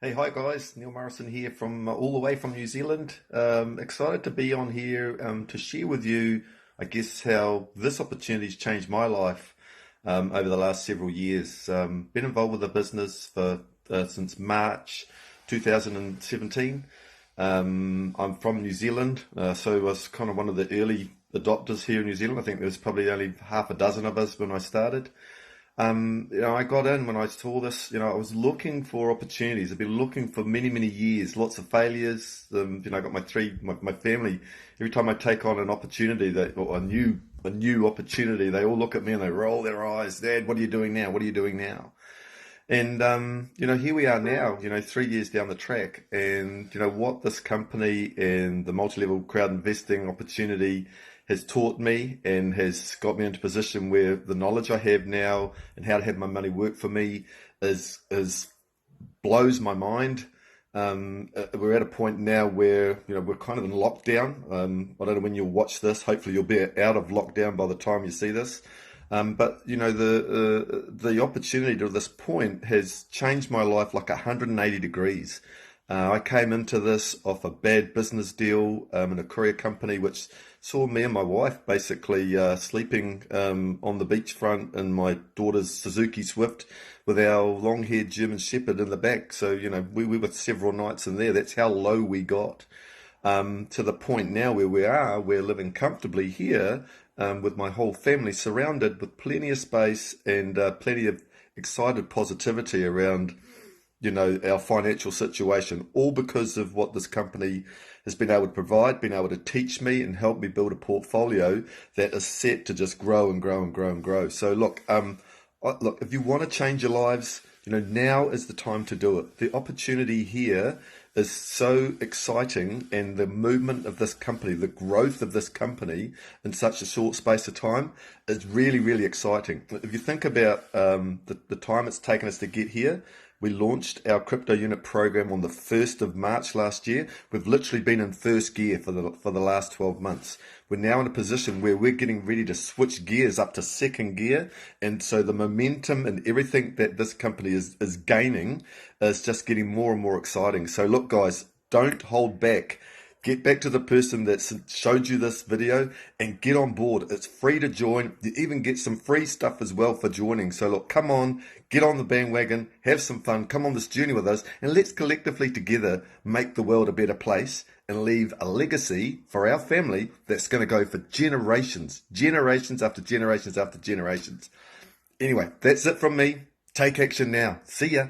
Hey, hi guys, Neil Morrison here from all the way from New Zealand. Excited to be on here to share with you, I guess, how this opportunity's changed my life over the last several years. Been involved with the business for since March 2017. I'm from New Zealand, so I was kind of one of the early adopters here in New Zealand. I think there was probably only half a dozen of us when I started. I got in when I saw this. I was looking for opportunities. I've been looking for many, many years. Lots of failures. I got my family. Every time I take on an opportunity or a new opportunity, they all look at me and they roll their eyes. Dad, what are you doing now? What are you doing now? And here we are now. 3 years down the track, and what this company and the multi-level crowd investing opportunity has taught me and has got me into a position where the knowledge I have now and how to have my money work for me is blows my mind. We're at a point now where we're kind of in lockdown. I don't know when you'll watch this. Hopefully, you'll be out of lockdown by the time you see this. But the opportunity to this point has changed my life like 180 degrees. I came into this off a bad business deal in a courier company, which saw me and my wife basically sleeping on the beachfront in my daughter's Suzuki Swift with our long-haired German Shepherd in the back. So we were several nights in there. That's how low we got. To the point now where we're living comfortably here with my whole family, surrounded with plenty of space and plenty of excited positivity around, our financial situation, all because of what this company has been able to provide, been able to teach me and help me build a portfolio that is set to just grow and grow and grow and grow. So look, if you want to change your lives, now is the time to do it. The opportunity here is so exciting, and the movement of this company, the growth of this company in such a short space of time is really, really exciting. If you think about the time it's taken us to get here, we launched our crypto unit program on the 1st of March last year. We've literally been in first gear for the last 12 months. We're now in a position where we're getting ready to switch gears up to second gear. And so the momentum and everything that this company is gaining is just getting more and more exciting. So look, guys, don't hold back. Get back to the person that showed you this video and get on board. It's free to join. You even get some free stuff as well for joining. So look, come on, get on the bandwagon, have some fun, come on this journey with us, and let's collectively together make the world a better place and leave a legacy for our family that's going to go for generations, generations after generations after generations. Anyway, that's it from me. Take action now. See ya.